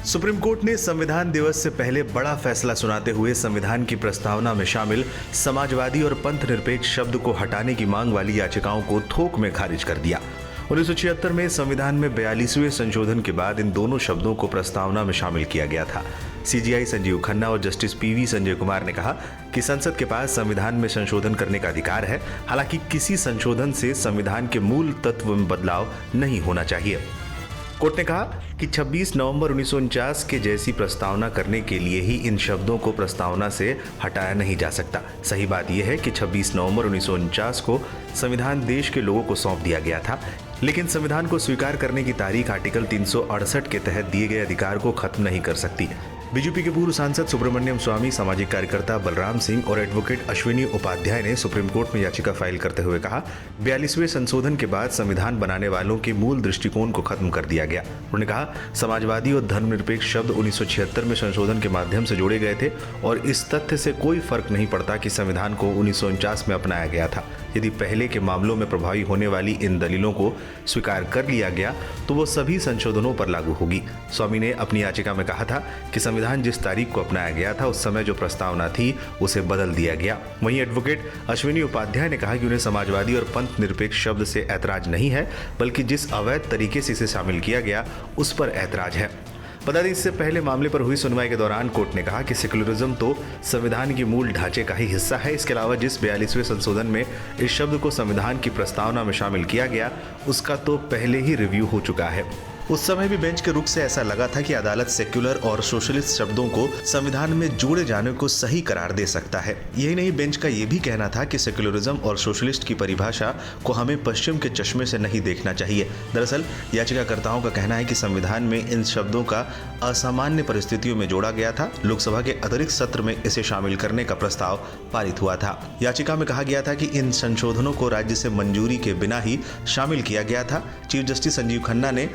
Supreme court ने संविधान दिवस से पहले बड़ा फैसला सुनाते हुए संविधान की प्रस्तावना में शामिल समाजवादी और पंथ निरपेक्ष शब्द को हटाने की मांग वाली याचिकाओं को थोक में खारिज कर दिया। 1976 में संविधान में 42वें संशोधन के बाद इन दोनों शब्दों को प्रस्तावना में शामिल किया गया था। सीजेआई संजीव खन्ना और जस्टिस पीवी संजय कुमार ने कहा कि संसद के पास संविधान में संशोधन करने का अधिकार है, हालांकि किसी संशोधन से संविधान के मूल तत्व में बदलाव नहीं होना चाहिए। कोर्ट ने कहा कि 26 नवंबर 1949 के जैसी प्रस्तावना करने के लिए ही इन शब्दों को प्रस्तावना से हटाया नहीं जा सकता। सही बात यह है कि 26 नवंबर 1949 को संविधान देश के लोगों को सौंप दिया गया था, लेकिन संविधान को स्वीकार करने की तारीख आर्टिकल 368 के तहत दिए गए अधिकार को खत्म नहीं कर सकती। बीजेपी के पूर्व सांसद सुब्रमण्यम स्वामी, सामाजिक कार्यकर्ता बलराम सिंह और एडवोकेट अश्विनी उपाध्याय ने सुप्रीम कोर्ट में याचिका फाइल करते हुए कहा, 42वें संशोधन के बाद संविधान बनाने वालों के मूल दृष्टिकोण को खत्म कर दिया गया। उन्होंने कहा, समाजवादी और धर्मनिरपेक्ष शब्द 1976 में संशोधन के माध्यम से जोड़े गए थे और इस तथ्य से कोई फर्क नहीं पड़ता कि संविधान को 1949 में अपनाया गया था। यदि पहले के मामलों में प्रभावी होने वाली इन दलीलों को स्वीकार कर लिया गया तो वो सभी संशोधनों पर लागू होगी। स्वामी ने अपनी याचिका में कहा था कि संविधान जिस तारीख को अपनाया गया था उस समय जो प्रस्तावना थी उसे बदल दिया गया। वहीं एडवोकेट अश्विनी उपाध्याय ने कहा कि उन्हें समाजवादी और पंथ निरपेक्ष शब्द से ऐतराज नहीं है, बल्कि जिस अवैध तरीके से इसे शामिल किया गया उस पर ऐतराज है। बता दें, इससे पहले मामले पर हुई सुनवाई के दौरान कोर्ट ने कहा कि सेक्युलरिज्म तो संविधान की मूल ढांचे का ही हिस्सा है। इसके अलावा जिस 42वें संशोधन में इस शब्द को संविधान की प्रस्तावना में शामिल किया गया उसका तो पहले ही रिव्यू हो चुका है। उस समय भी बेंच के रुख से ऐसा लगा था कि अदालत सेक्युलर और सोशलिस्ट शब्दों को संविधान में जोड़े जाने को सही करार दे सकता है। यही नहीं, बेंच का यह भी कहना था कि सेक्युलरिज्म और सोशलिस्ट की परिभाषा को हमें पश्चिम के चश्मे से नहीं देखना चाहिए। दरअसल याचिकाकर्ताओं का कहना है कि संविधान में इन शब्दों का असामान्य परिस्थितियों में जोड़ा गया था। लोकसभा के अतिरिक्त सत्र में इसे शामिल करने का प्रस्ताव पारित हुआ था। याचिका में कहा गया था कि इन संशोधनों को राज्य से मंजूरी के बिना ही शामिल किया गया था। चीफ जस्टिस संजीव खन्ना ने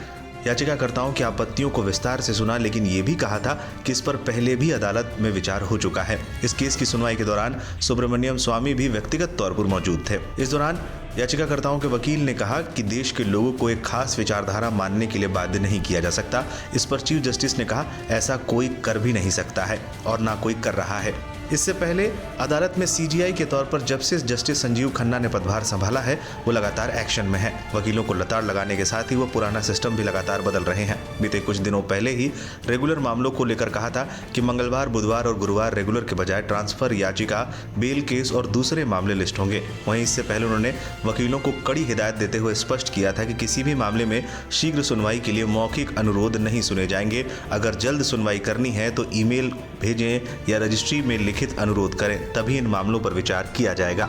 याचिकाकर्ताओं की आपत्तियों को विस्तार से सुना, लेकिन ये भी कहा था कि इस पर पहले भी अदालत में विचार हो चुका है। इस केस की सुनवाई के दौरान सुब्रमण्यम स्वामी भी व्यक्तिगत तौर पर मौजूद थे। इस दौरान याचिकाकर्ताओं के वकील ने कहा कि देश के लोगों को एक खास विचारधारा मानने के लिए बाध्य नहीं किया जा सकता। इस पर चीफ जस्टिस ने कहा, ऐसा कोई कर भी नहीं सकता है और ना कोई कर रहा है। इससे पहले अदालत में सीजीआई के तौर पर जब से जस्टिस संजीव खन्ना ने पदभार संभाला है वो लगातार एक्शन में है। वकीलों को लताड़ लगाने के साथ ही वो पुराना सिस्टम भी लगातार बदल रहे हैं। बीते कुछ दिनों पहले ही रेगुलर मामलों को लेकर कहा था कि मंगलवार, बुधवार और गुरुवार रेगुलर के बजाय ट्रांसफर, याचिका, बेल केस और दूसरे मामले लिस्ट होंगे। वहीं इससे पहले उन्होंने वकीलों को कड़ी हिदायत देते हुए स्पष्ट किया था कि किसी भी मामले में शीघ्र सुनवाई के लिए मौखिक अनुरोध नहीं सुने जाएंगे। अगर जल्द सुनवाई करनी है तो ईमेल भेजें या रजिस्ट्री में लिखित अनुरोध करें, तभी इन मामलों पर विचार किया जाएगा।